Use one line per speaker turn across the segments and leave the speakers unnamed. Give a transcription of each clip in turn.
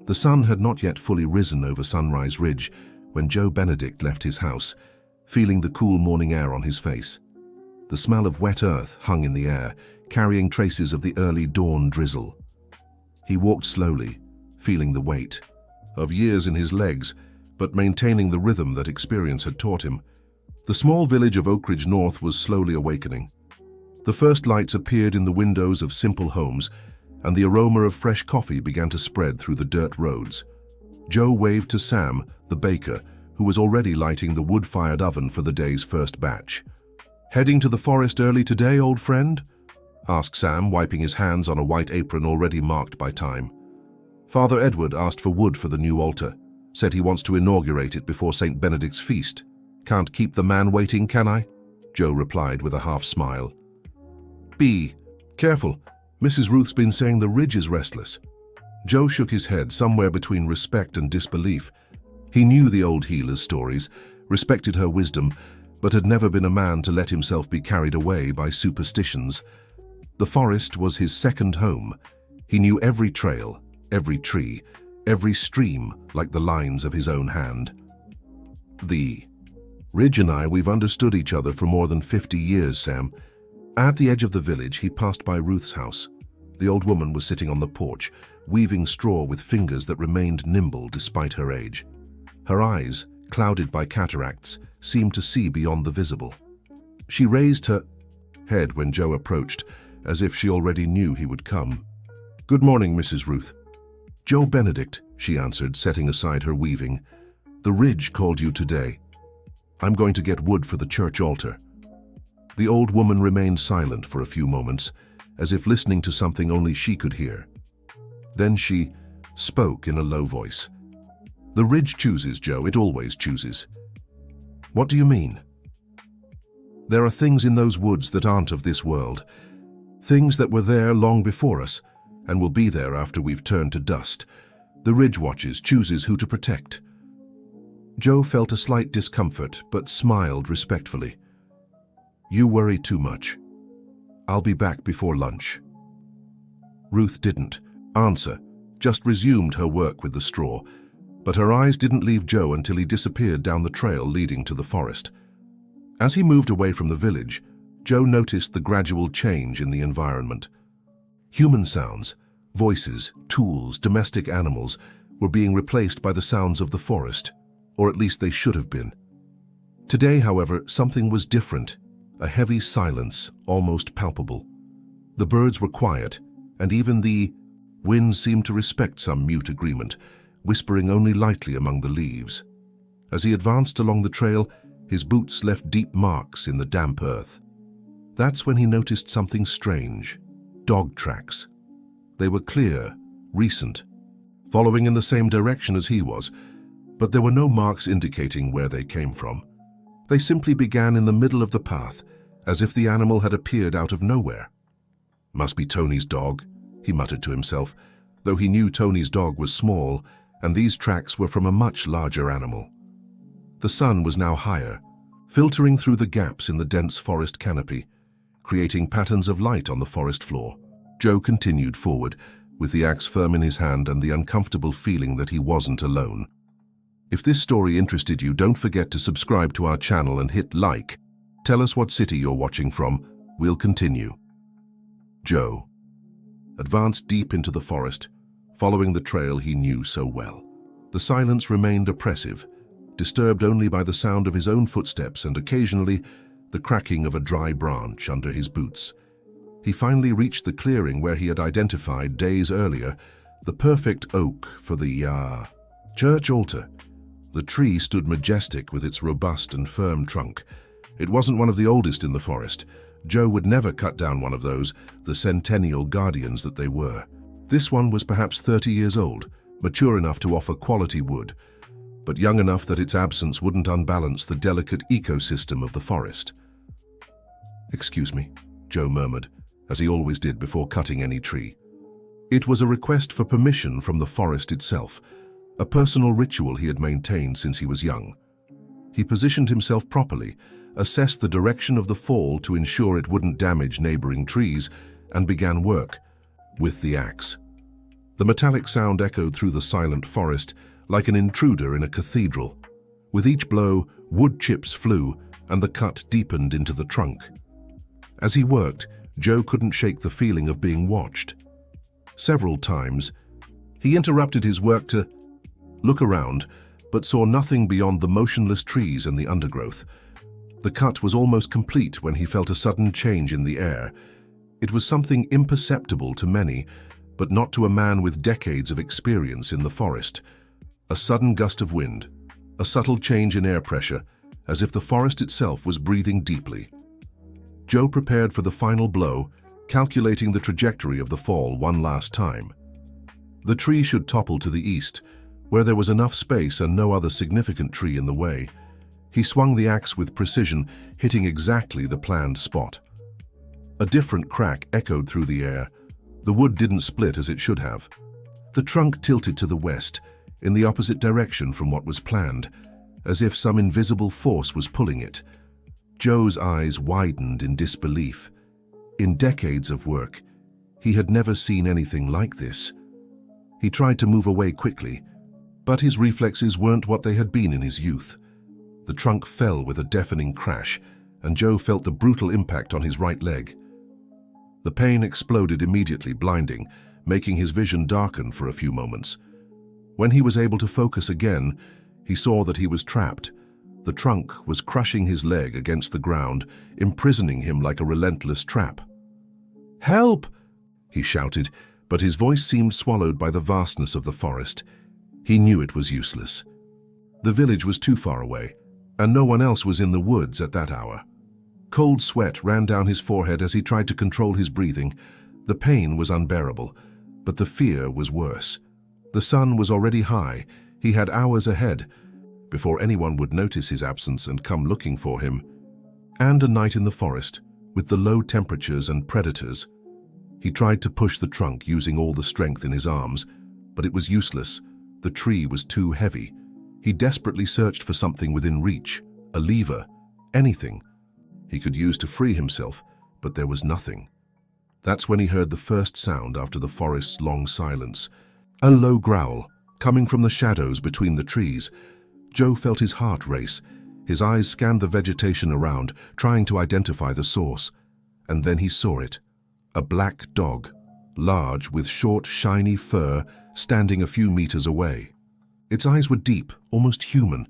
The sun had not yet fully risen over Sunrise Ridge when Joe Benedict left his house, feeling the cool morning air on his face. The smell of wet earth hung in the air, carrying traces of the early dawn drizzle. He walked slowly, feeling the weight of years in his legs, but maintaining the rhythm that experience had taught him. The small village of Oak Ridge North was slowly awakening. The first lights appeared in the windows of simple homes, and the aroma of fresh coffee began to spread through the dirt roads. Joe waved to Sam, the baker, who was already lighting the wood-fired oven for the day's first batch. "Heading to the forest early today, old friend?" asked Sam, wiping his hands on a white apron already marked by time. "Father Edward asked for wood for the new altar. Said he wants to inaugurate it before St. Benedict's feast. Can't keep the man waiting, can I?" Joe replied with a half-smile. "B. Careful. Mrs. Ruth's been saying the ridge is restless." Joe shook his head, somewhere between respect and disbelief. He knew the old healer's stories, respected her wisdom, but had never been a man to let himself be carried away by superstitions. The forest was his second home. He knew every trail, every tree, every stream like the lines of his own hand. "The Ridge and we've understood each other for more than 50 years, Sam." At the edge of the village, he passed by Ruth's house. The old woman was sitting on the porch, weaving straw with fingers that remained nimble despite her age. Her eyes, clouded by cataracts, seemed to see beyond the visible. She raised her head when Joe approached, as if she already knew he would come. "Good morning, Mrs. Ruth." "Joe Benedict," she answered, setting aside her weaving. "The Ridge called you today. I'm going to get wood for the church altar." The old woman remained silent for a few moments, as if listening to something only she could hear. Then she spoke in a low voice. "The Ridge chooses, Joe. It always chooses." "What do you mean?" "There are things in those woods that aren't of this world. Things that were there long before us, and will be there after we've turned to dust. The Ridge watches, chooses who to protect." Joe felt a slight discomfort, but smiled respectfully. "You worry too much. I'll be back before lunch." Ruth didn't answer, just resumed her work with the straw, but her eyes didn't leave Joe until he disappeared down the trail leading to the forest. As he moved away from the village, Joe noticed the gradual change in the environment. Human sounds, voices, tools, domestic animals were being replaced by the sounds of the forest, or at least they should have been. Today, however, something was different. A heavy silence, almost palpable. The birds were quiet, and even the wind seemed to respect some mute agreement, whispering only lightly among the leaves. As he advanced along the trail, his boots left deep marks in the damp earth. That's when he noticed something strange. Dog tracks. They were clear, recent, following in the same direction as he was, but there were no marks indicating where they came from. They simply began in the middle of the path, as if the animal had appeared out of nowhere. "Must be Tony's dog," he muttered to himself, though he knew Tony's dog was small, and these tracks were from a much larger animal. The sun was now higher, filtering through the gaps in the dense forest canopy, creating patterns of light on the forest floor. Joe continued forward, with the axe firm in his hand and the uncomfortable feeling that he wasn't alone. If this story interested you, don't forget to subscribe to our channel and hit like. Tell us what city you're watching from. We'll continue. Joe advanced deep into the forest, following the trail he knew so well. The silence remained oppressive, disturbed only by the sound of his own footsteps and occasionally the cracking of a dry branch under his boots. He finally reached the clearing where he had identified days earlier the perfect oak for the church altar. The tree stood majestic with its robust and firm trunk. It wasn't one of the oldest in the forest. Joe would never cut down one of those, the centennial guardians that they were. This one was perhaps 30 years old, mature enough to offer quality wood, but young enough that its absence wouldn't unbalance the delicate ecosystem of the forest. "Excuse me," Joe murmured, as he always did before cutting any tree. It was a request for permission from the forest itself, a personal ritual he had maintained since he was young. He positioned himself properly, assessed the direction of the fall to ensure it wouldn't damage neighboring trees, and began work with the axe. The metallic sound echoed through the silent forest like an intruder in a cathedral. With each blow, wood chips flew and the cut deepened into the trunk. As he worked, Joe couldn't shake the feeling of being watched. Several times, he interrupted his work to look around, but saw nothing beyond the motionless trees and the undergrowth. The cut was almost complete when he felt a sudden change in the air. It was something imperceptible to many, but not to a man with decades of experience in the forest. A sudden gust of wind, a subtle change in air pressure, as if the forest itself was breathing deeply. Joe prepared for the final blow, calculating the trajectory of the fall one last time. The tree should topple to the east, where there was enough space and no other significant tree in the way. He swung the axe with precision, hitting exactly the planned spot. A different crack echoed through the air. The wood didn't split as it should have. The trunk tilted to the west, in the opposite direction from what was planned, as if some invisible force was pulling it. Joe's eyes widened in disbelief. In decades of work, he had never seen anything like this. He tried to move away quickly, but his reflexes weren't what they had been in his youth. The trunk fell with a deafening crash, and Joe felt the brutal impact on his right leg. The pain exploded immediately, blinding, making his vision darken for a few moments. When he was able to focus again, he saw that he was trapped. The trunk was crushing his leg against the ground, imprisoning him like a relentless trap. "Help!" he shouted, but his voice seemed swallowed by the vastness of the forest. He knew it was useless. The village was too far away, and no one else was in the woods at that hour. Cold sweat ran down his forehead as he tried to control his breathing. The pain was unbearable, but the fear was worse. The sun was already high. He had hours ahead before anyone would notice his absence and come looking for him. And a night in the forest, with the low temperatures and predators. He tried to push the trunk using all the strength in his arms, but it was useless. The tree was too heavy. He desperately searched for something within reach, a lever, anything he could use to free himself, but there was nothing. That's when he heard the first sound after the forest's long silence. A low growl, coming from the shadows between the trees. Joe felt his heart race. His eyes scanned the vegetation around, trying to identify the source. And then he saw it. A black dog, large with short, shiny fur, standing a few meters away. Its eyes were deep, almost human,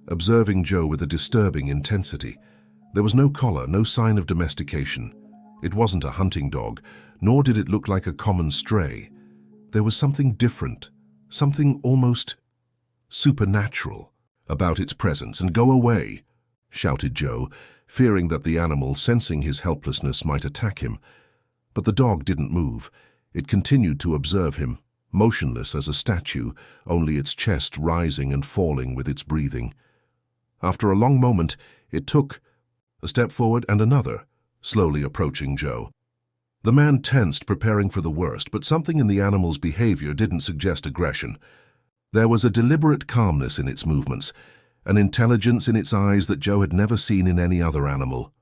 observing Joe with a disturbing intensity. There was no collar, no sign of domestication. It wasn't a hunting dog, nor did it look like a common stray. There was something different, something almost supernatural about its presence. "And go away," shouted Joe, fearing that the animal, sensing his helplessness, might attack him. But the dog didn't move. It continued to observe him, motionless as a statue, only its chest rising and falling with its breathing. After a long moment, it took a step forward and another, slowly approaching Joe. The man tensed, preparing for the worst, but something in the animal's behavior didn't suggest aggression. There was a deliberate calmness in its movements, an intelligence in its eyes that Joe had never seen in any other animal.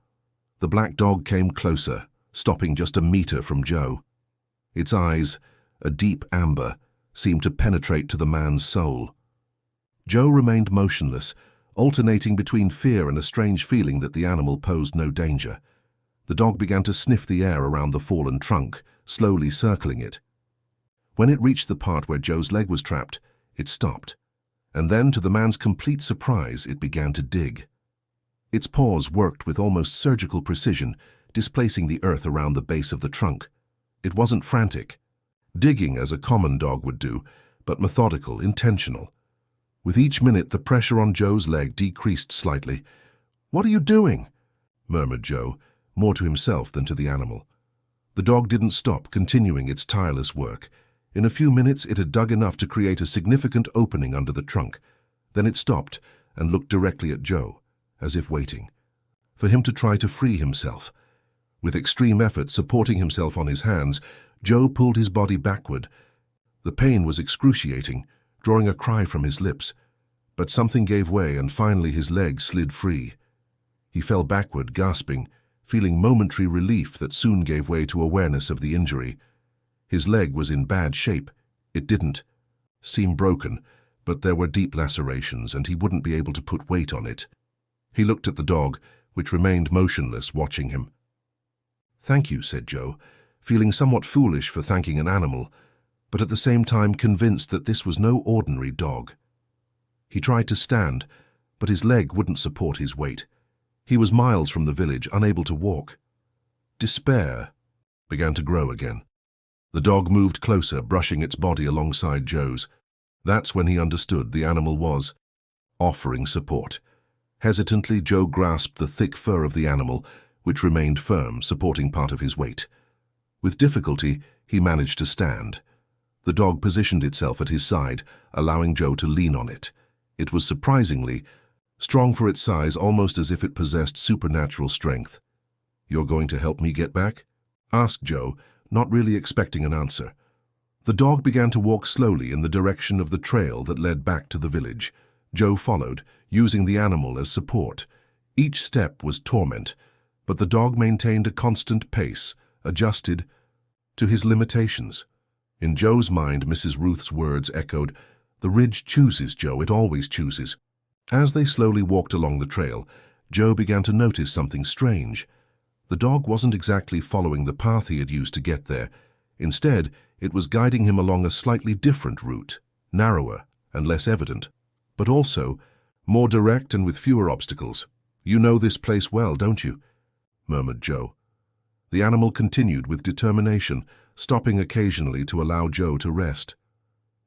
The black dog came closer, stopping just a meter from Joe. Its eyes, a deep amber, seemed to penetrate to the man's soul. Joe remained motionless, alternating between fear and a strange feeling that the animal posed no danger. The dog began to sniff the air around the fallen trunk, slowly circling it. When it reached the part where Joe's leg was trapped, it stopped, and then, to the man's complete surprise, it began to dig. Its paws worked with almost surgical precision, displacing the earth around the base of the trunk. It wasn't frantic, digging as a common dog would do, but methodical, intentional. With each minute, the pressure on Joe's leg decreased slightly. "What are you doing?" murmured Joe, more to himself than to the animal. The dog didn't stop, continuing its tireless work. In a few minutes, it had dug enough to create a significant opening under the trunk. Then it stopped and looked directly at Joe, as if waiting for him to try to free himself. With extreme effort, supporting himself on his hands, Joe pulled his body backward. The pain was excruciating, drawing a cry from his lips. But something gave way, and finally his leg slid free. He fell backward, gasping, feeling momentary relief that soon gave way to awareness of the injury. His leg was in bad shape. It didn't seem broken, but there were deep lacerations and he wouldn't be able to put weight on it. He looked at the dog, which remained motionless, watching him. "Thank you," said Joe, feeling somewhat foolish for thanking an animal, but at the same time convinced that this was no ordinary dog. He tried to stand, but his leg wouldn't support his weight. He was miles from the village, unable to walk. Despair began to grow again. The dog moved closer, brushing its body alongside Joe's. That's when he understood the animal was offering support. Hesitantly, Joe grasped the thick fur of the animal, which remained firm, supporting part of his weight. With difficulty, he managed to stand. The dog positioned itself at his side, allowing Joe to lean on it. It was surprisingly strong for its size, almost as if it possessed supernatural strength. "You're going to help me get back?" asked Joe, not really expecting an answer. The dog began to walk slowly in the direction of the trail that led back to the village. Joe followed, using the animal as support. Each step was torment, but the dog maintained a constant pace, adjusted to his limitations. In Joe's mind, Mrs. Ruth's words echoed, "The ridge chooses, Joe, it always chooses." As they slowly walked along the trail, Joe began to notice something strange. The dog wasn't exactly following the path he had used to get there. Instead, it was guiding him along a slightly different route, narrower and less evident, but also more direct and with fewer obstacles. "You know this place well, don't you?" murmured Joe. The animal continued with determination, stopping occasionally to allow Joe to rest.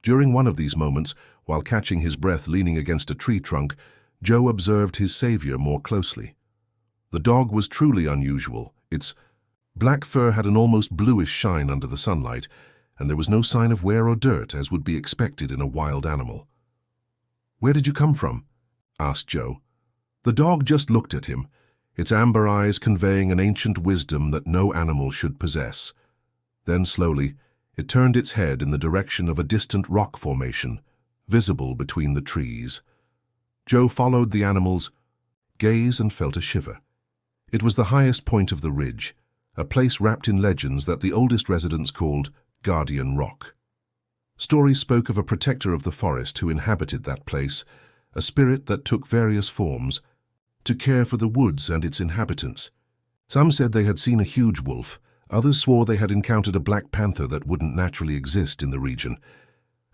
During one of these moments, while catching his breath leaning against a tree trunk, Joe observed his savior more closely. The dog was truly unusual. Its black fur had an almost bluish shine under the sunlight, and there was no sign of wear or dirt, as would be expected in a wild animal. "Where did you come from?" asked Joe. The dog just looked at him, its amber eyes conveying an ancient wisdom that no animal should possess. Then slowly, it turned its head in the direction of a distant rock formation, visible between the trees. Joe followed the animal's gaze and felt a shiver. It was the highest point of the ridge, a place wrapped in legends that the oldest residents called Guardian Rock. Stories spoke of a protector of the forest who inhabited that place, a spirit that took various forms to care for the woods and its inhabitants. Some said they had seen a huge wolf, others swore they had encountered a black panther that wouldn't naturally exist in the region,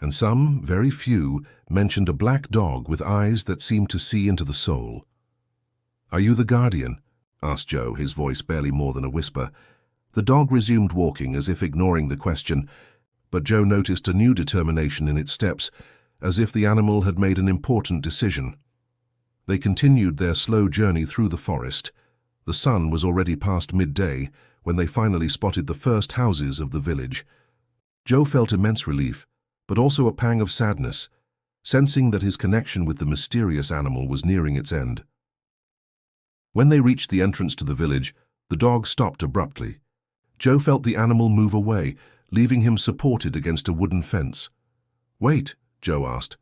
and some, very few, mentioned a black dog with eyes that seemed to see into the soul. "Are you the guardian?" asked Joe, his voice barely more than a whisper. The dog resumed walking, as if ignoring the question, but Joe noticed a new determination in its steps, as if the animal had made an important decision. They continued their slow journey through the forest. The sun was already past midday when they finally spotted the first houses of the village. Joe felt immense relief, but also a pang of sadness, sensing that his connection with the mysterious animal was nearing its end. When they reached the entrance to the village, the dog stopped abruptly. Joe felt the animal move away, leaving him supported against a wooden fence. "Wait," Joe asked,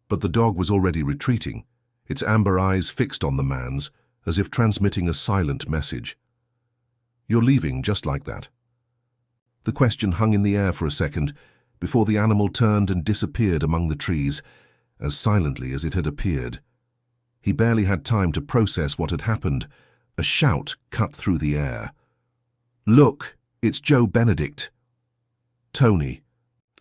but the dog was already retreating, its amber eyes fixed on the man's, as if transmitting a silent message. "You're leaving just like that?" The question hung in the air for a second, before the animal turned and disappeared among the trees, as silently as it had appeared. He barely had time to process what had happened. A shout cut through the air. "Look, it's Joe Benedict." Tony,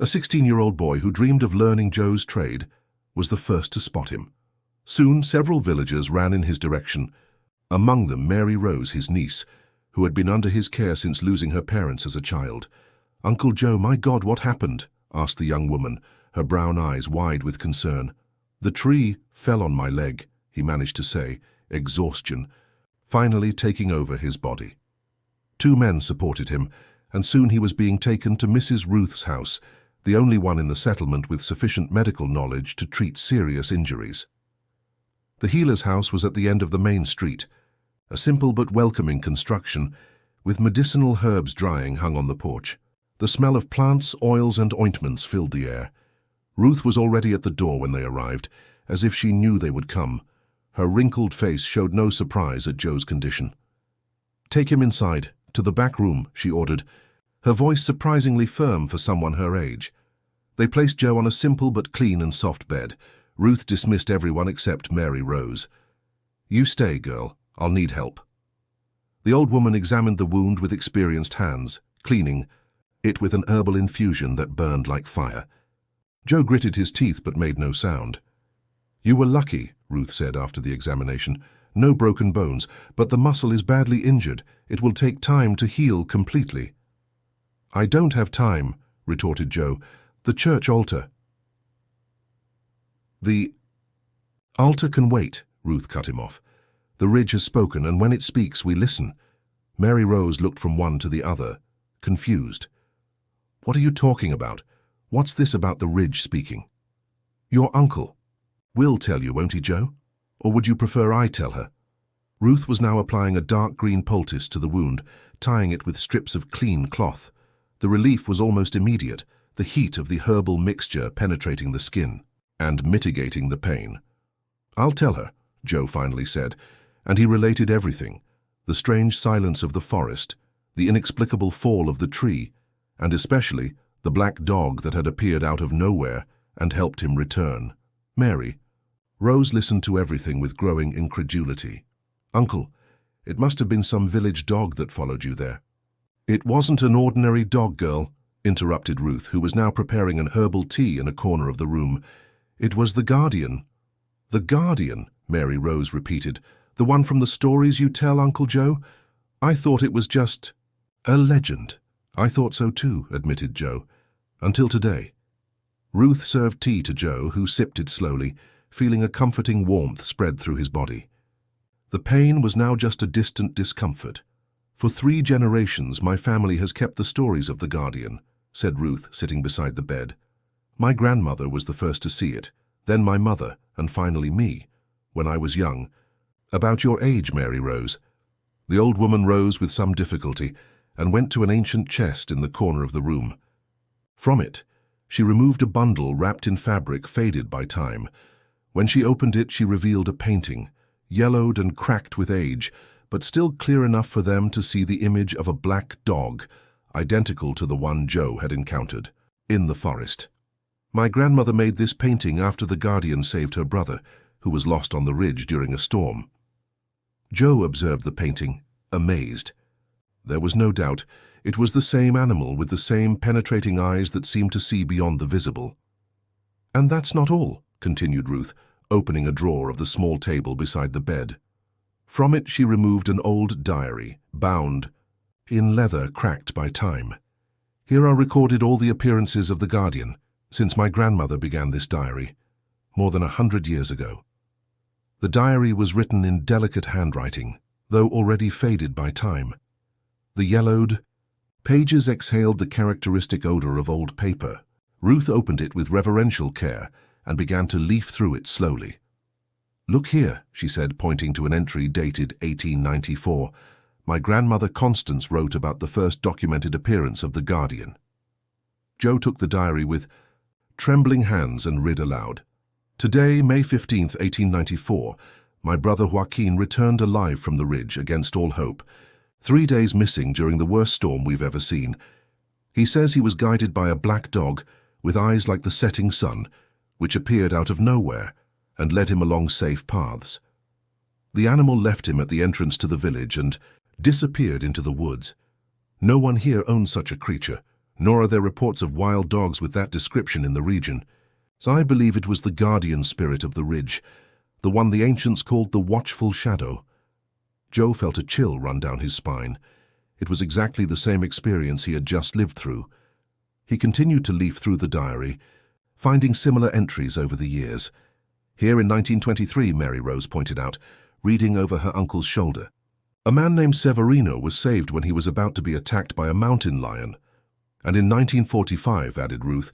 a 16-year-old boy who dreamed of learning Joe's trade, was the first to spot him. Soon, several villagers ran in his direction, among them Mary Rose, his niece, who had been under his care since losing her parents as a child. "Uncle Joe, my God, what happened?" asked the young woman, her brown eyes wide with concern. "The tree fell on my leg," he managed to say, exhaustion finally taking over his body. Two men supported him, and soon he was being taken to Mrs. Ruth's house, the only one in the settlement with sufficient medical knowledge to treat serious injuries. The healer's house was at the end of the main street, a simple but welcoming construction, with medicinal herbs drying hung on the porch. The smell of plants, oils, and ointments filled the air. Ruth was already at the door when they arrived, as if she knew they would come. Her wrinkled face showed no surprise at Joe's condition. "Take him inside, to the back room," she ordered, her voice surprisingly firm for someone her age. They placed Joe on a simple but clean and soft bed. Ruth dismissed everyone except Mary Rose. "You stay, girl. I'll need help." The old woman examined the wound with experienced hands, cleaning it with an herbal infusion that burned like fire. Joe gritted his teeth but made no sound. "You were lucky," Ruth said after the examination. "No broken bones, but the muscle is badly injured. It will take time to heal completely." "I don't have time," retorted Joe. "The church altar." "The altar can wait," Ruth cut him off. "The ridge has spoken, and when it speaks, we listen." Mary Rose looked from one to the other, confused. "What are you talking about? What's this about the ridge speaking?" "Your uncle. Will tell you, won't he, Joe? Or would you prefer I tell her?" Ruth was now applying a dark green poultice to the wound, tying it with strips of clean cloth. The relief was almost immediate, the heat of the herbal mixture penetrating the skin and mitigating the pain. "I'll tell her," Joe finally said, and he related everything: the strange silence of the forest, the inexplicable fall of the tree, and especially the black dog that had appeared out of nowhere and helped him return. Mary Rose listened to everything with growing incredulity. "Uncle, it must have been some village dog that followed you there." "It wasn't an ordinary dog, girl," interrupted Ruth, who was now preparing an herbal tea in a corner of the room. "It was the Guardian." "The Guardian," Mary Rose repeated. "The one from the stories you tell, Uncle Joe? I thought it was just a legend." "I thought so too," admitted Joe. "Until today." Ruth served tea to Joe, who sipped it slowly, feeling a comforting warmth spread through his body. The pain was now just a distant discomfort. "For 3 generations, my family has kept the stories of the Guardian," said Ruth, sitting beside the bed. "My grandmother was the first to see it, then my mother, and finally me, when I was young. About your age, Mary Rose." The old woman rose with some difficulty and went to an ancient chest in the corner of the room. From it, she removed a bundle wrapped in fabric faded by time. When she opened it, she revealed a painting, yellowed and cracked with age, but still clear enough for them to see the image of a black dog, identical to the one Joe had encountered in the forest. "My grandmother made this painting after the Guardian saved her brother, who was lost on the ridge during a storm." Joe observed the painting, amazed. There was no doubt it was the same animal with the same penetrating eyes that seemed to see beyond the visible. "And that's not all," continued Ruth, opening a drawer of the small table beside the bed. From it she removed an old diary, bound in leather cracked by time. "Here are recorded all the appearances of the Guardian since my grandmother began this diary, more than 100 years ago." The diary was written in delicate handwriting, though already faded by time. The yellowed pages exhaled the characteristic odor of old paper. Ruth opened it with reverential care and began to leaf through it slowly. "Look here," she said, pointing to an entry dated 1894. "My grandmother Constance wrote about the first documented appearance of the Guardian." Joe took the diary with trembling hands and read aloud. "Today, May 15th, 1894, my brother Joaquin returned alive from the ridge against all hope. 3 days missing during the worst storm we've ever seen. He says he was guided by a black dog with eyes like the setting sun, which appeared out of nowhere and led him along safe paths. The animal left him at the entrance to the village and disappeared into the woods. No one here owns such a creature, nor are there reports of wild dogs with that description in the region. So I believe it was the guardian spirit of the ridge, the one the ancients called the watchful shadow." Joe felt a chill run down his spine. It was exactly the same experience he had just lived through. He continued to leaf through the diary, finding similar entries over the years. Here in 1923, Mary Rose pointed out, reading over her uncle's shoulder. "A man named Severino was saved when he was about to be attacked by a mountain lion. And in 1945, added Ruth,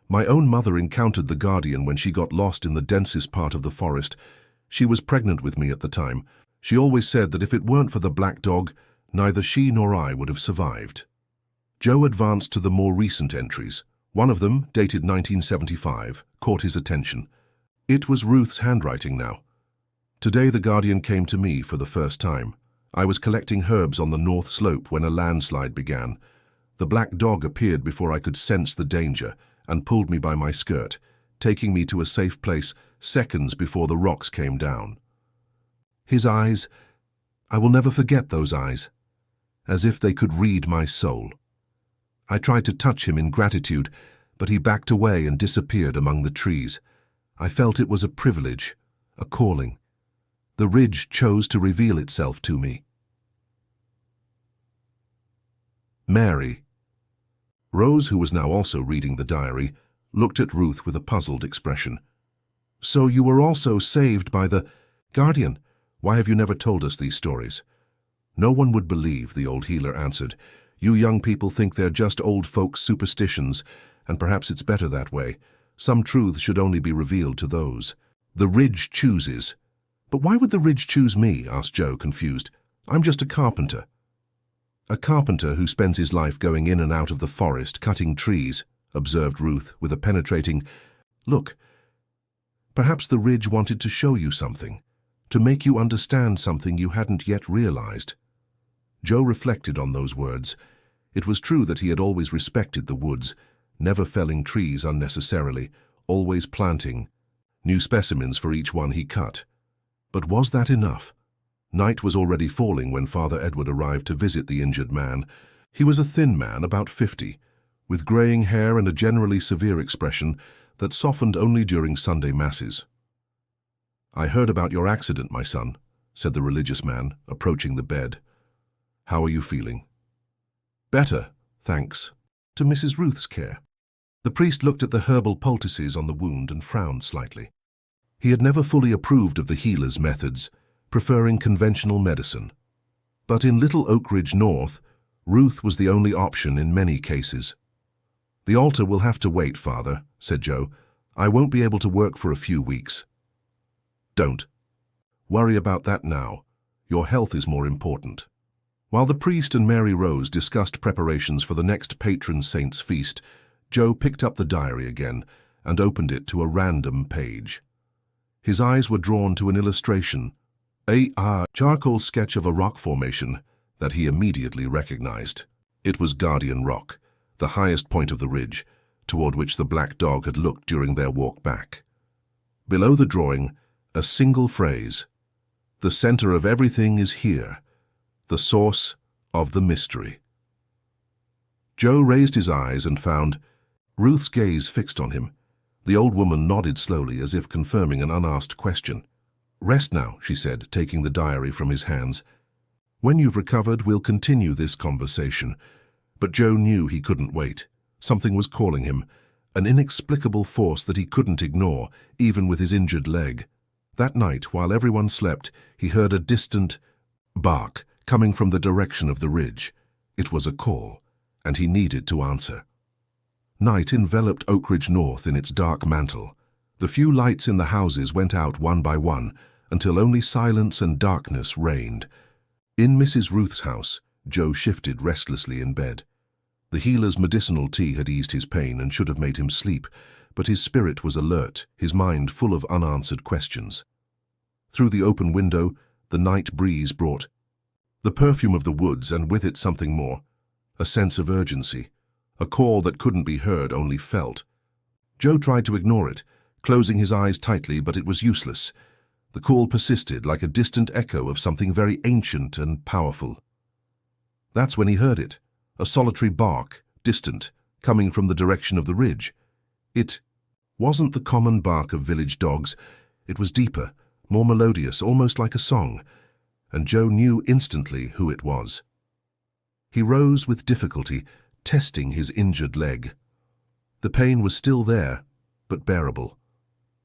my own mother encountered the Guardian when she got lost in the densest part of the forest. She was pregnant with me at the time. She always said that if it weren't for the black dog, neither she nor I would have survived." Joe advanced to the more recent entries. One of them, dated 1975, caught his attention. It was Ruth's handwriting now. "Today the Guardian came to me for the first time. I was collecting herbs on the north slope when a landslide began. The black dog appeared before I could sense the danger and pulled me by my skirt, taking me to a safe place seconds before the rocks came down. His eyes, I will never forget those eyes, as if they could read my soul. I tried to touch him in gratitude, but he backed away and disappeared among the trees. I felt it was a privilege, a calling. The ridge chose to reveal itself to me. Mary. Rose, who was now also reading the diary, looked at Ruth with a puzzled expression. So you were also saved by the guardian. Why have you never told us these stories? No one would believe, the old healer answered. You young people think they're just old folks' superstitions, and perhaps it's better that way. Some truths should only be revealed to those. The ridge chooses. But why would the ridge choose me? Asked Joe, confused. I'm just a carpenter. A carpenter who spends his life going in and out of the forest, cutting trees, observed Ruth with a penetrating, Look, perhaps the ridge wanted to show you something, to make you understand something you hadn't yet realized. Joe reflected on those words. It was true that he had always respected the woods, never felling trees unnecessarily, always planting new specimens for each one he cut. But was that enough? Night was already falling when Father Edward arrived to visit the injured man. He was a thin man, about 50, with graying hair and a generally severe expression that softened only during Sunday masses. I heard about your accident, my son, said the religious man, approaching the bed. How are you feeling? Better, thanks to Mrs. Ruth's care. The priest looked at the herbal poultices on the wound and frowned slightly. He had never fully approved of the healer's methods, preferring conventional medicine. But in Little Oak Ridge North, Ruth was the only option in many cases. The altar will have to wait, Father, said Joe. I won't be able to work for a few weeks. Don't worry about that now. Your health is more important. While the priest and Mary Rose discussed preparations for the next patron saint's feast, Joe picked up the diary again and opened it to a random page. His eyes were drawn to an illustration, a charcoal sketch of a rock formation that he immediately recognized. It was Guardian Rock, the highest point of the ridge, toward which the black dog had looked during their walk back. Below the drawing, a single phrase, "The center of everything is here, the source of the mystery." Joe raised his eyes and found Ruth's gaze fixed on him. The old woman nodded slowly as if confirming an unasked question. Rest now, she said, taking the diary from his hands. When you've recovered, we'll continue this conversation. But Joe knew he couldn't wait. Something was calling him, an inexplicable force that he couldn't ignore, even with his injured leg. That night, while everyone slept, he heard a distant bark coming from the direction of the ridge. It was a call, and he needed to answer. Night enveloped Oak Ridge North in its dark mantle. The few lights in the houses went out one by one, until only silence and darkness reigned. In Mrs. Ruth's house, Joe shifted restlessly in bed. The healer's medicinal tea had eased his pain and should have made him sleep, but his spirit was alert, his mind full of unanswered questions. Through the open window, the night breeze brought the perfume of the woods, and with it something more, a sense of urgency, a call that couldn't be heard, only felt. Joe tried to ignore it, closing his eyes tightly, but it was useless. The call persisted like a distant echo of something very ancient and powerful. That's when he heard it, a solitary bark, distant, coming from the direction of the ridge. It wasn't the common bark of village dogs. It was deeper, more melodious, almost like a song, and Joe knew instantly who it was. He rose with difficulty, testing his injured leg. The pain was still there, but bearable.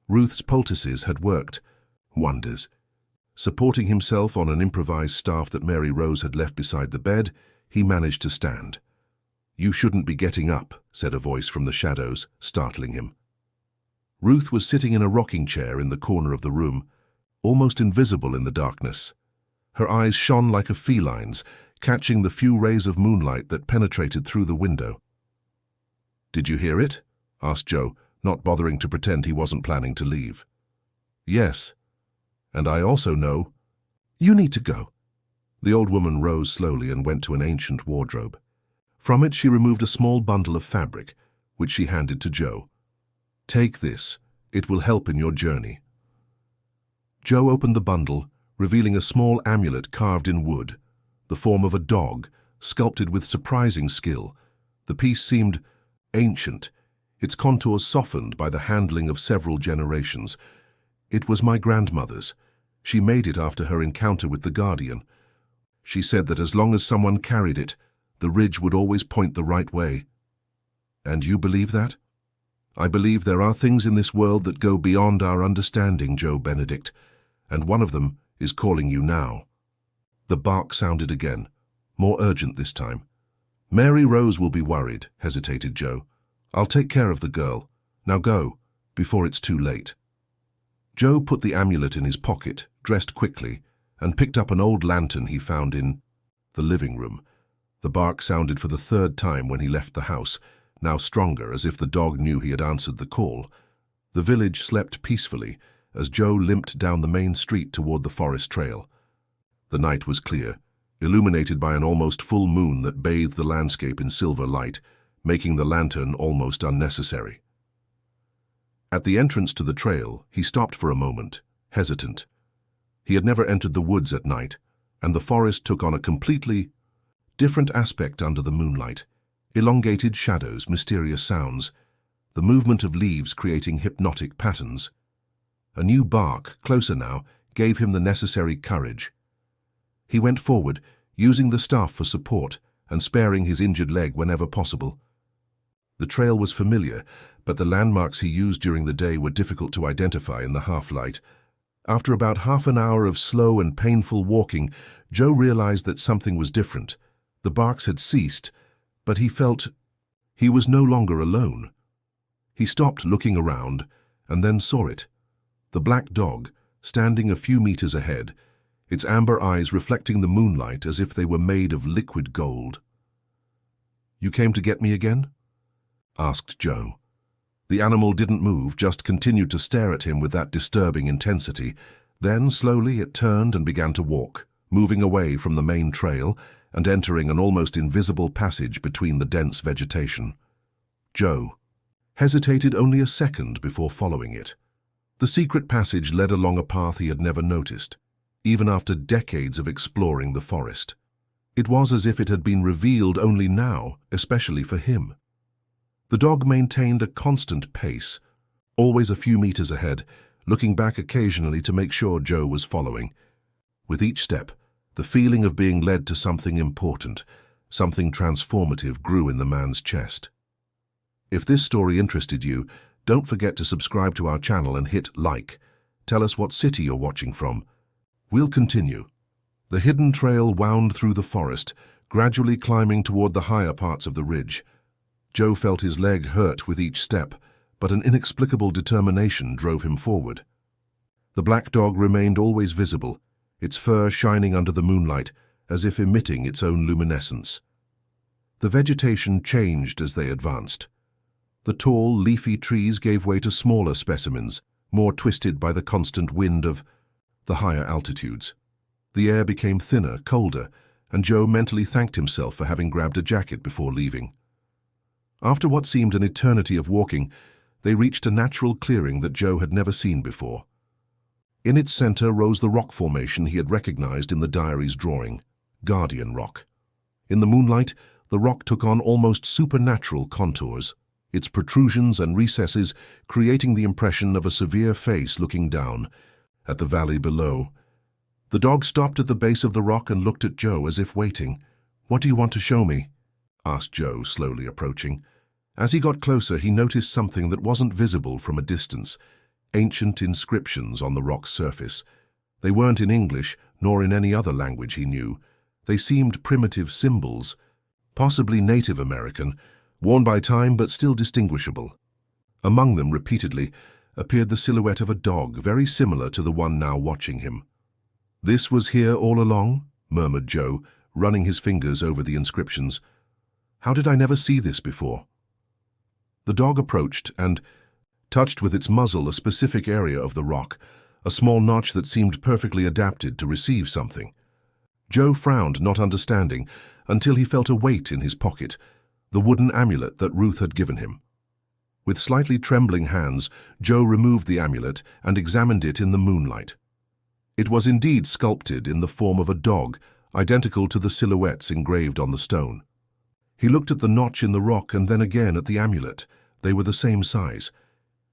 Ruth's poultices had worked wonders. Supporting himself on an improvised staff that Mary Rose had left beside the bed, he managed to stand. "You shouldn't be getting up," said a voice from the shadows, startling him. Ruth was sitting in a rocking chair in the corner of the room, almost invisible in the darkness. Her eyes shone like a feline's, catching the few rays of moonlight that penetrated through the window. "Did you hear it?" asked Joe, not bothering to pretend he wasn't planning to leave. "Yes. And I also know—" "You need to go." The old woman rose slowly and went to an ancient wardrobe. From it she removed a small bundle of fabric, which she handed to Joe. "Take this. It will help in your journey." Joe opened the bundle, revealing a small amulet carved in wood, the form of a dog, sculpted with surprising skill. The piece seemed ancient, its contours softened by the handling of several generations. "It was my grandmother's. She made it after her encounter with the Guardian. She said that as long as someone carried it, the ridge would always point the right way." "And you believe that?" "I believe there are things in this world that go beyond our understanding, Joe Benedict, and one of them is calling you now." The bark sounded again, more urgent this time. "Mary Rose will be worried," hesitated Joe. "I'll take care of the girl. Now go, before it's too late." Joe put the amulet in his pocket, dressed quickly, and picked up an old lantern he found in the living room. The bark sounded for the third time when he left the house, now stronger, as if the dog knew he had answered the call. The village slept peacefully as Joe limped down the main street toward the forest trail. The night was clear, illuminated by an almost full moon that bathed the landscape in silver light, making the lantern almost unnecessary. At the entrance to the trail, he stopped for a moment, hesitant. He had never entered the woods at night, and the forest took on a completely different aspect under the moonlight. Elongated shadows, mysterious sounds, the movement of leaves creating hypnotic patterns. A new bark, closer now, gave him the necessary courage. He went forward, using the staff for support and sparing his injured leg whenever possible. The trail was familiar, but the landmarks he used during the day were difficult to identify in the half-light. After about half an hour of slow and painful walking, Joe realized that something was different. The barks had ceased, but he felt he was no longer alone. He stopped looking around and then saw it. The black dog, standing a few meters ahead, its amber eyes reflecting the moonlight as if they were made of liquid gold. "You came to get me again?" asked Joe. The animal didn't move, just continued to stare at him with that disturbing intensity. Then, slowly, it turned and began to walk, moving away from the main trail and entering an almost invisible passage between the dense vegetation. Joe hesitated only a second before following it. The secret passage led along a path he had never noticed, even after decades of exploring the forest. It was as if it had been revealed only now, especially for him. The dog maintained a constant pace, always a few meters ahead, looking back occasionally to make sure Joe was following. With each step, the feeling of being led to something important, something transformative, grew in the man's chest. If this story interested you, don't forget to subscribe to our channel and hit like. Tell us what city you're watching from. We'll continue. The hidden trail wound through the forest, gradually climbing toward the higher parts of the ridge. Joe felt his leg hurt with each step, but an inexplicable determination drove him forward. The black dog remained always visible, its fur shining under the moonlight, as if emitting its own luminescence. The vegetation changed as they advanced. The tall, leafy trees gave way to smaller specimens, more twisted by the constant wind of the higher altitudes. The air became thinner, colder, and Joe mentally thanked himself for having grabbed a jacket before leaving. After what seemed an eternity of walking, they reached a natural clearing that Joe had never seen before. In its center rose the rock formation he had recognized in the diary's drawing, Guardian Rock. In the moonlight, the rock took on almost supernatural contours, its protrusions and recesses creating the impression of a severe face looking down at the valley below. The dog stopped at the base of the rock and looked at Joe as if waiting. "What do you want to show me?" asked Joe, slowly approaching. As he got closer, he noticed something that wasn't visible from a distance, ancient inscriptions on the rock's surface. They weren't in English, nor in any other language he knew. They seemed primitive symbols, possibly Native American, worn by time but still distinguishable. Among them, repeatedly, appeared the silhouette of a dog, very similar to the one now watching him. "This was here all along?" murmured Joe, running his fingers over the inscriptions. "How did I never see this before?" The dog approached and touched with its muzzle a specific area of the rock, a small notch that seemed perfectly adapted to receive something. Joe frowned, not understanding, until he felt a weight in his pocket, the wooden amulet that Ruth had given him. With slightly trembling hands, Joe removed the amulet and examined it in the moonlight. It was indeed sculpted in the form of a dog, identical to the silhouettes engraved on the stone. He looked at the notch in the rock and then again at the amulet. They were the same size.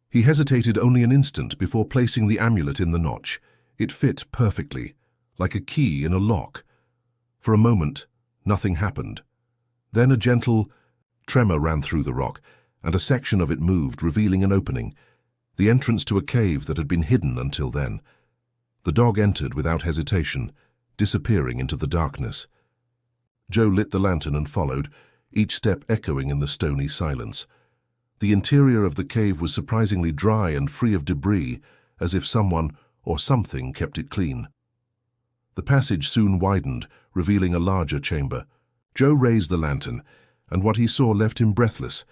He hesitated only an instant before placing the amulet in the notch. It fit perfectly, like a key in a lock. For a moment, nothing happened. Then a gentle tremor ran through the rock, and a section of it moved, revealing an opening, the entrance to a cave that had been hidden until then. The dog entered without hesitation, disappearing into the darkness. Joe lit the lantern and followed, each step echoing in the stony silence. The interior of the cave was surprisingly dry and free of debris, as if someone or something kept it clean. The passage soon widened, revealing a larger chamber. Joe raised the lantern, and what he saw left him breathless.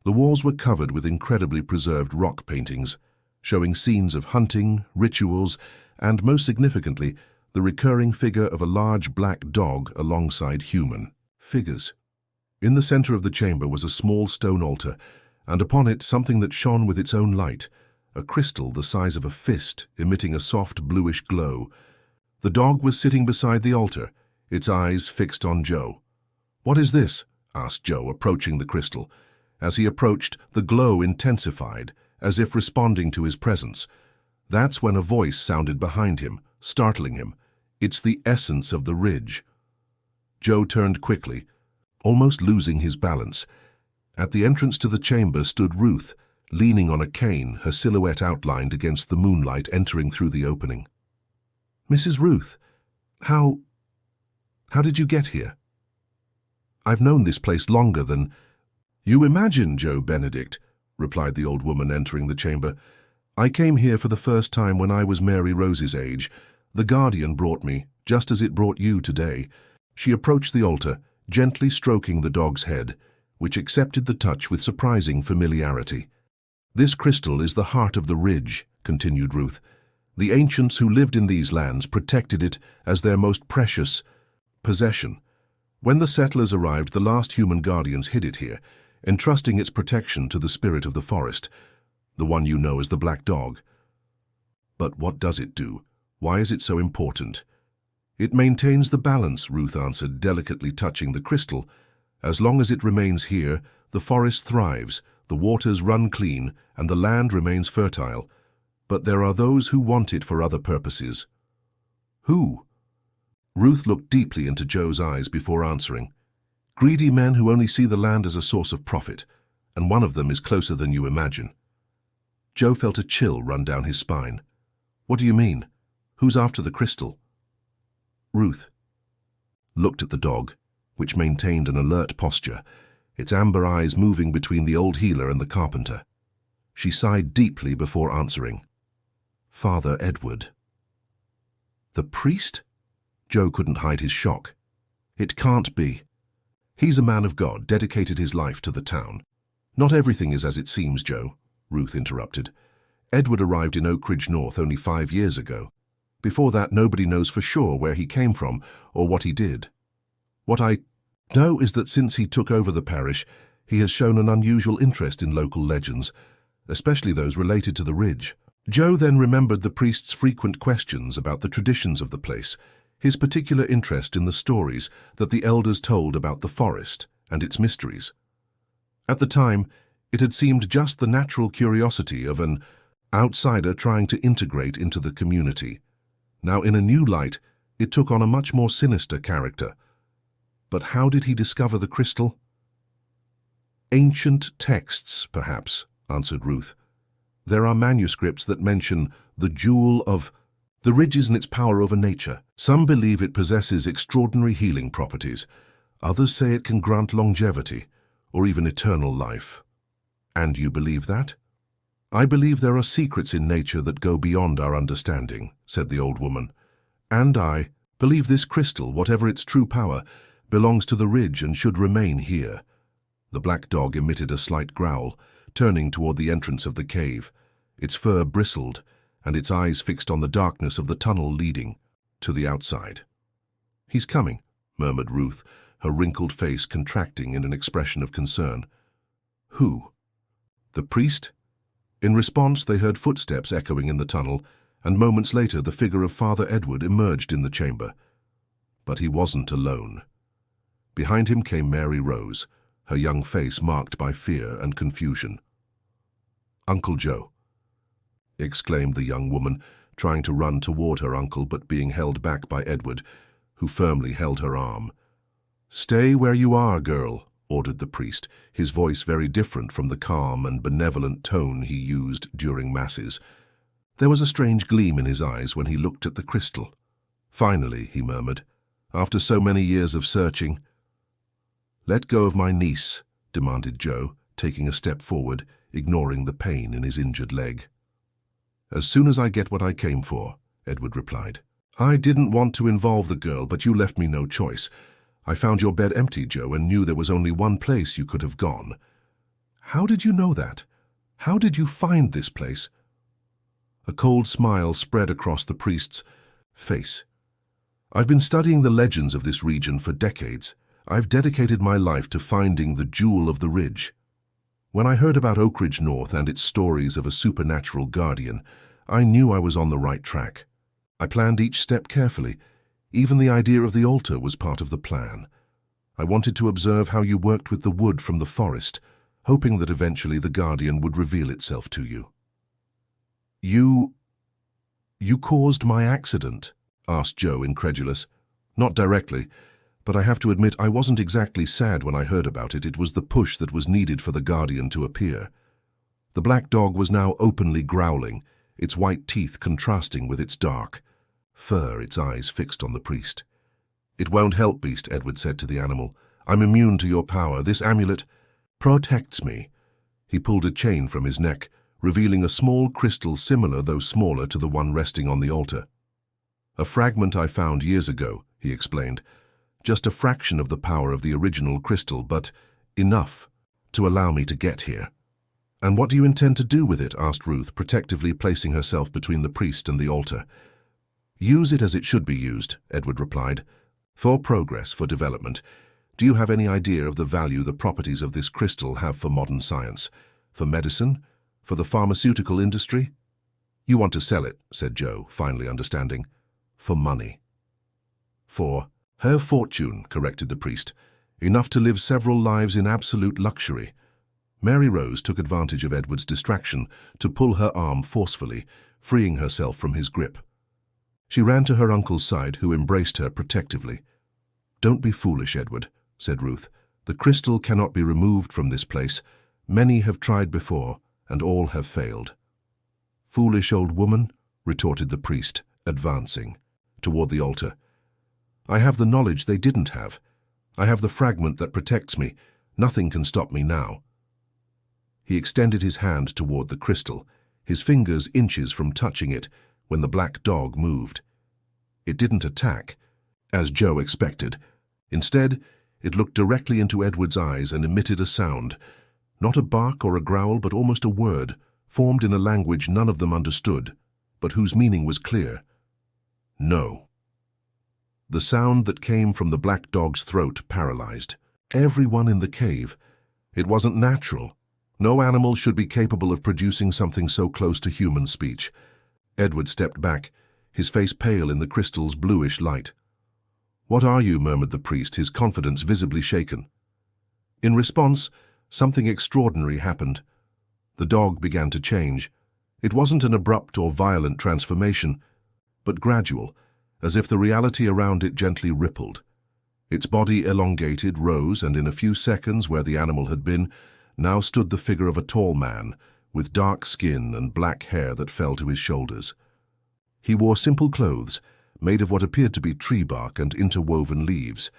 The walls were covered with incredibly preserved rock paintings, showing scenes of hunting, rituals, and, most significantly, the recurring figure of a large black dog alongside human figures. In the center of the chamber was a small stone altar, and upon it something that shone with its own light, a crystal the size of a fist, emitting a soft bluish glow. The dog was sitting beside the altar, its eyes fixed on Joe. "What is this?" asked Joe, approaching the crystal. As he approached, the glow intensified, as if responding to his presence. That's when a voice sounded behind him, startling him. "It's the essence of the ridge." Joe turned quickly, almost losing his balance. At the entrance to the chamber stood Ruth, leaning on a cane, her silhouette outlined against the moonlight entering through the opening. "Mrs. Ruth, how did you get here?" "I've known this place longer than—" "You imagine, Joe Benedict," replied the old woman, entering the chamber. "I came here for the first time when I was Mary Rose's age. The guardian brought me, just as it brought you today." She approached the altar, gently stroking the dog's head, which accepted the touch with surprising familiarity. "This crystal is the heart of the ridge," continued Ruth. "The ancients who lived in these lands protected it as their most precious possession. When the settlers arrived, the last human guardians hid it here, entrusting its protection to the spirit of the forest, the one you know as the Black Dog." "But what does it do? Why is it so important?" "It maintains the balance," Ruth answered, delicately touching the crystal. "As long as it remains here, the forest thrives, the waters run clean, and the land remains fertile. But there are those who want it for other purposes." "Who?" Ruth looked deeply into Joe's eyes before answering. "Greedy men who only see the land as a source of profit, and one of them is closer than you imagine." Joe felt a chill run down his spine. "What do you mean? Who's after the crystal?" Ruth looked at the dog, which maintained an alert posture, its amber eyes moving between the old healer and the carpenter. She sighed deeply before answering. "Father Edward." "The priest?" Joe couldn't hide his shock. "It can't be. He's a man of God, dedicated his life to the town." "Not everything is as it seems, Joe," Ruth interrupted. "Edward arrived in Oak Ridge North only 5 years ago. Before that, nobody knows for sure where he came from or what he did. What I know is that since he took over the parish, he has shown an unusual interest in local legends, especially those related to the ridge." Joe then remembered the priest's frequent questions about the traditions of the place, his particular interest in the stories that the elders told about the forest and its mysteries. At the time, it had seemed just the natural curiosity of an outsider trying to integrate into the community. Now, in a new light, it took on a much more sinister character. But how did he discover the crystal? "Ancient texts, perhaps," answered Ruth. "There are manuscripts that mention the jewel of the ridges and its power over nature. Some believe it possesses extraordinary healing properties. Others say it can grant longevity, or even eternal life." "And you believe that?" "I believe there are secrets in nature that go beyond our understanding," said the old woman. "And I believe this crystal, whatever its true power, belongs to the ridge and should remain here." The black dog emitted a slight growl, turning toward the entrance of the cave. Its fur bristled, and its eyes fixed on the darkness of the tunnel leading to the outside. "He's coming," murmured Ruth, her wrinkled face contracting in an expression of concern. "Who?" The priest? In response, they heard footsteps echoing in the tunnel, and moments later the figure of Father Edward emerged in the chamber. But he wasn't alone. Behind him came Mary Rose, her young face marked by fear and confusion. "Uncle Joe," exclaimed the young woman, trying to run toward her uncle but being held back by Edward, who firmly held her arm. "Stay where you are, girl," ordered the priest, his voice very different from the calm and benevolent tone he used during masses. There was a strange gleam in his eyes when he looked at the crystal. "Finally," he murmured, "after so many years of searching." "Let go of my niece," demanded Joe, taking a step forward, ignoring the pain in his injured leg. "As soon as I get what I came for," Edward replied. "I didn't want to involve the girl, but you left me no choice. I found your bed empty, Joe, and knew there was only one place you could have gone." "How did you know that? How did you find this place?" A cold smile spread across the priest's face. "I've been studying the legends of this region for decades. I've dedicated my life to finding the jewel of the ridge. When I heard about Oak Ridge North and its stories of a supernatural guardian, I knew I was on the right track. I planned each step carefully. Even the idea of the altar was part of the plan. I wanted to observe how you worked with the wood from the forest, hoping that eventually the guardian would reveal itself to you." You caused my accident?" asked Joe, incredulous. "Not directly, but I have to admit I wasn't exactly sad when I heard about it. It was the push that was needed for the guardian to appear." The black dog was now openly growling, its white teeth contrasting with its dark fur, its eyes fixed on the priest. "It won't help, Beast," Edward said to the animal. "I'm immune to your power. This amulet protects me." He pulled a chain from his neck, revealing a small crystal similar, though smaller, to the one resting on the altar. "A fragment I found years ago," he explained. "Just a fraction of the power of the original crystal, but enough to allow me to get here." "And what do you intend to do with it?" asked Ruth, protectively placing herself between the priest and the altar. "Use it as it should be used," Edward replied. "For progress, for development. Do you have any idea of the value the properties of this crystal have for modern science? For medicine? For the pharmaceutical industry?" "You want to sell it," said Joe, finally understanding. "For money." "For her fortune," corrected the priest. "Enough to live several lives in absolute luxury." Mary Rose took advantage of Edward's distraction to pull her arm forcefully, freeing herself from his grip. She ran to her uncle's side, who embraced her protectively. "Don't be foolish, Edward," said Ruth. "The crystal cannot be removed from this place. Many have tried before, and all have failed." "Foolish old woman," retorted the priest, advancing toward the altar. "I have the knowledge they didn't have. I have the fragment that protects me. Nothing can stop me now." He extended his hand toward the crystal, his fingers inches from touching it, when the black dog moved. It didn't attack, as Joe expected. Instead, it looked directly into Edward's eyes and emitted a sound, not a bark or a growl, but almost a word, formed in a language none of them understood, but whose meaning was clear. "No." The sound that came from the black dog's throat paralyzed everyone in the cave. It wasn't natural. No animal should be capable of producing something so close to human speech. Edward stepped back, his face pale in the crystal's bluish light. "What are you?" murmured the priest, his confidence visibly shaken. In response, something extraordinary happened. The dog began to change. It wasn't an abrupt or violent transformation, but gradual, as if the reality around it gently rippled. Its body elongated, rose, and in a few seconds, where the animal had been, now stood the figure of a tall man, with dark skin and black hair that fell to his shoulders. He wore simple clothes, made of what appeared to be tree bark and interwoven leaves.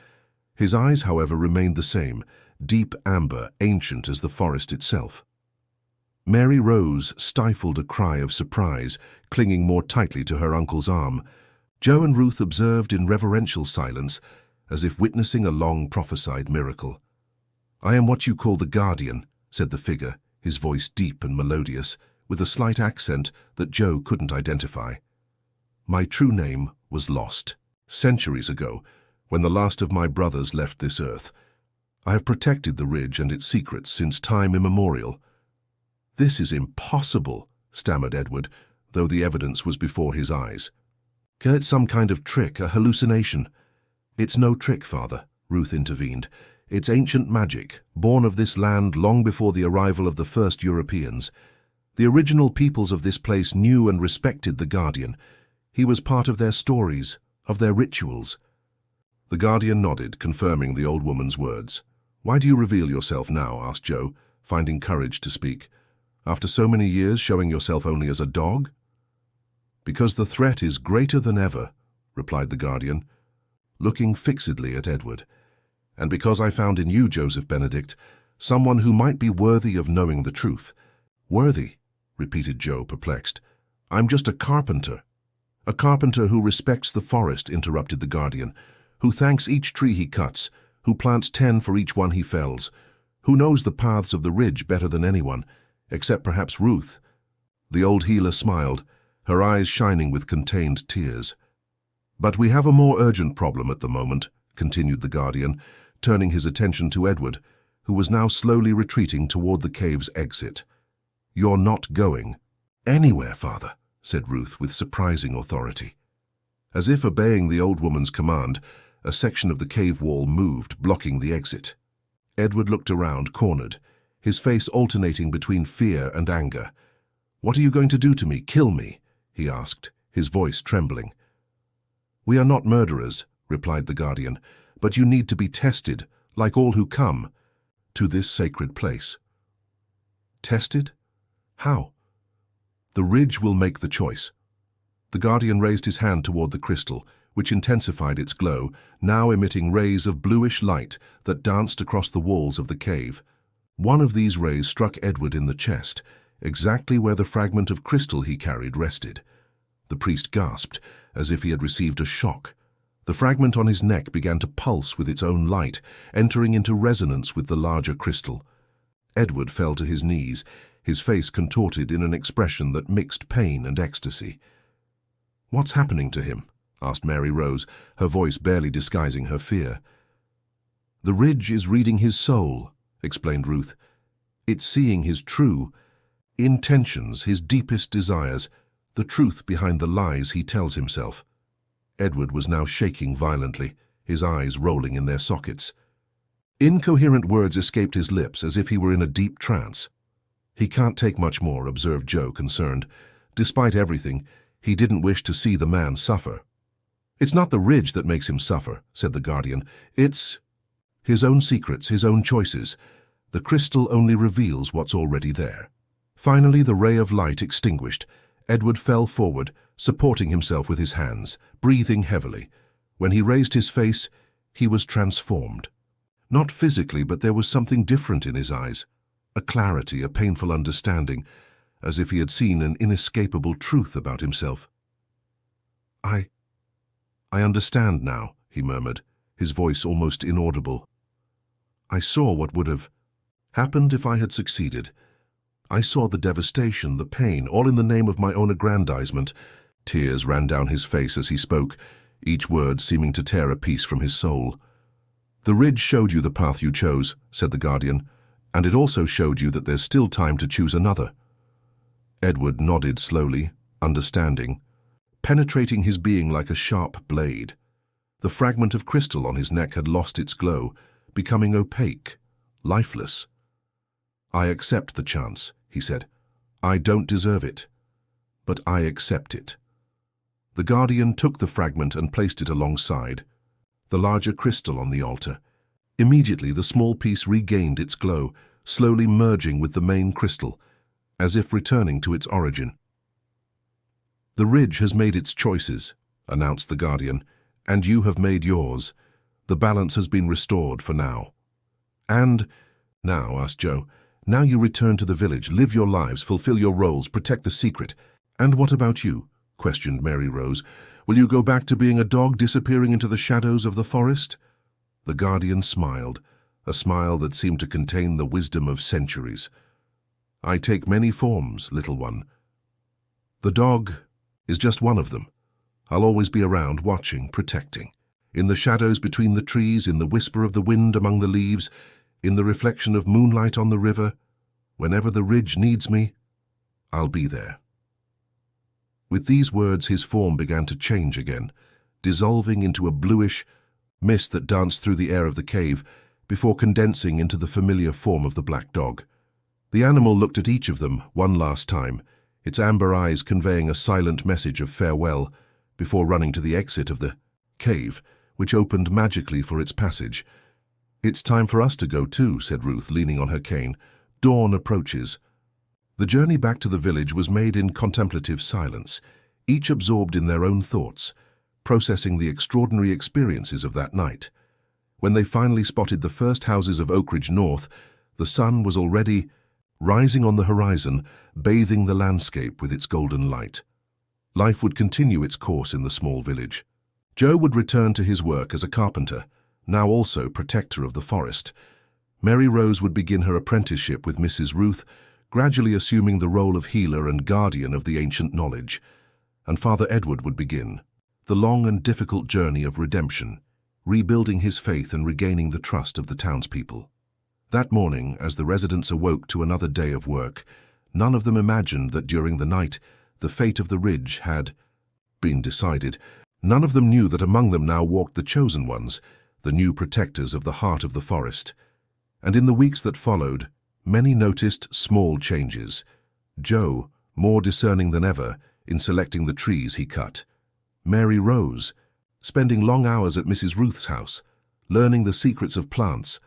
His eyes, however, remained the same, deep amber, ancient as the forest itself. Mary Rose stifled a cry of surprise, clinging more tightly to her uncle's arm. Joe and Ruth observed in reverential silence, as if witnessing a long-prophesied miracle. "I am what you call the guardian," said the figure, his voice deep and melodious, with a slight accent that Joe couldn't identify. "My true name was lost centuries ago, when the last of my brothers left this earth. I have protected the ridge and its secrets since time immemorial. "This is impossible," stammered Edward, though the evidence was before his eyes. "It's some kind of trick, a hallucination." "It's no trick, Father," Ruth intervened. "It's ancient magic, born of this land long before the arrival of the first Europeans. The original peoples of this place knew and respected the Guardian. He was part of their stories, of their rituals." The Guardian nodded, confirming the old woman's words. "Why do you reveal yourself now?" asked Joe, finding courage to speak. "After so many years showing yourself only as a dog?" "Because the threat is greater than ever," replied the Guardian, looking fixedly at Edward. "And because I found in you, Joseph Benedict, someone who might be worthy of knowing the truth." "Worthy?" repeated Joe, perplexed. "I'm just a carpenter." "A carpenter who respects the forest," interrupted the Guardian, "who thanks each tree he cuts, who plants 10 for each one he fells, who knows the paths of the ridge better than anyone, except perhaps Ruth." The old healer smiled, her eyes shining with contained tears. "But we have a more urgent problem at the moment," continued the Guardian, turning his attention to Edward, who was now slowly retreating toward the cave's exit. "You're not going anywhere, Father," said Ruth with surprising authority. As if obeying the old woman's command, a section of the cave wall moved, blocking the exit. Edward looked around, cornered, his face alternating between fear and anger. "What are you going to do to me? Kill me?" he asked, his voice trembling. "We are not murderers," replied the Guardian, "but you need to be tested, like all who come, to this sacred place." "Tested? How?" "The ridge will make the choice." The Guardian raised his hand toward the crystal, which intensified its glow, now emitting rays of bluish light that danced across the walls of the cave. One of these rays struck Edward in the chest, exactly where the fragment of crystal he carried rested. The priest gasped, as if he had received a shock. The fragment on his neck began to pulse with its own light, entering into resonance with the larger crystal. Edward fell to his knees, his face contorted in an expression that mixed pain and ecstasy. "What's happening to him?" asked Mary Rose, her voice barely disguising her fear. "The ridge is reading his soul," explained Ruth. "It's seeing his true intentions, his deepest desires, the truth behind the lies he tells himself." Edward was now shaking violently, his eyes rolling in their sockets. Incoherent words escaped his lips as if he were in a deep trance. "He can't take much more," observed Joe, concerned. Despite everything, he didn't wish to see the man suffer. "It's not the ridge that makes him suffer," said the Guardian. "It's his own secrets, his own choices. The crystal only reveals what's already there." Finally, the ray of light extinguished. Edward fell forward, supporting himself with his hands, breathing heavily. When he raised his face, he was transformed. Not physically, but there was something different in his eyes. A clarity, a painful understanding, as if he had seen an inescapable truth about himself. I understand now," he murmured, his voice almost inaudible. "I saw what would have happened if I had succeeded. I saw the devastation, the pain, all in the name of my own aggrandizement." Tears ran down his face as he spoke, each word seeming to tear a piece from his soul. "The ridge showed you the path you chose," said the Guardian, "and it also showed you that there's still time to choose another." Edward nodded slowly, understanding, penetrating his being like a sharp blade. The fragment of crystal on his neck had lost its glow, becoming opaque, lifeless. "I accept the chance," he said. "I don't deserve it, but I accept it." The Guardian took the fragment and placed it alongside the larger crystal on the altar. Immediately the small piece regained its glow, slowly merging with the main crystal, as if returning to its origin. "The ridge has made its choices," announced the Guardian, "and you have made yours. The balance has been restored for now." "And now," asked Joe, "now you return to the village, live your lives, fulfill your roles, protect the secret." "And what about you?" questioned Mary Rose. "Will you go back to being a dog disappearing into the shadows of the forest?" The Guardian smiled, a smile that seemed to contain the wisdom of centuries. "I take many forms, little one. The dog is just one of them. I'll always be around, watching, protecting. In the shadows between the trees, in the whisper of the wind among the leaves, in the reflection of moonlight on the river. Whenever the ridge needs me, I'll be there." With these words, his form began to change again, dissolving into a bluish mist that danced through the air of the cave before condensing into the familiar form of the black dog. The animal looked at each of them one last time, its amber eyes conveying a silent message of farewell before running to the exit of the cave, which opened magically for its passage. "It's time for us to go too," said Ruth, leaning on her cane. "Dawn approaches." The journey back to the village was made in contemplative silence, each absorbed in their own thoughts, processing the extraordinary experiences of that night. When they finally spotted the first houses of Oak Ridge North, the sun was already rising on the horizon, bathing the landscape with its golden light. Life would continue its course in the small village. Joe would return to his work as a carpenter, now also protector of the forest. Mary Rose would begin her apprenticeship with Mrs. Ruth, gradually assuming the role of healer and guardian of the ancient knowledge. And Father Edward would begin the long and difficult journey of redemption, rebuilding his faith and regaining the trust of the townspeople. That morning, as the residents awoke to another day of work, none of them imagined that during the night the fate of the ridge had been decided. None of them knew that among them now walked the chosen ones, the new protectors of the heart of the forest. And in the weeks that followed, many noticed small changes. Joe, more discerning than ever in selecting the trees he cut. Mary Rose, spending long hours at Mrs. Ruth's house, learning the secrets of plants.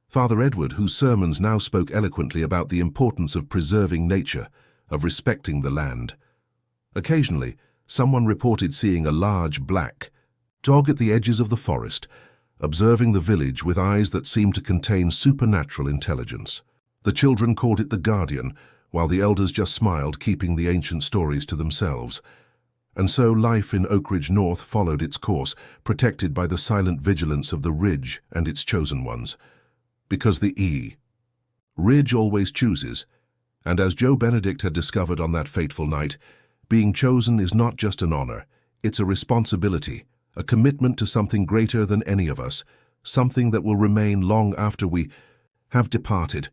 Father Edward, whose sermons now spoke eloquently about the importance of preserving nature, of respecting the land. Occasionally, someone reported seeing a large black dog at the edges of the forest, observing the village with eyes that seemed to contain supernatural intelligence. The children called it the Guardian, while the elders just smiled, keeping the ancient stories to themselves. And so life in Oak Ridge North followed its course, protected by the silent vigilance of the ridge and its chosen ones. Because the ridge always chooses, and as Joe Benedict had discovered on that fateful night, being chosen is not just an honor, it's a responsibility, a commitment to something greater than any of us, something that will remain long after we have departed.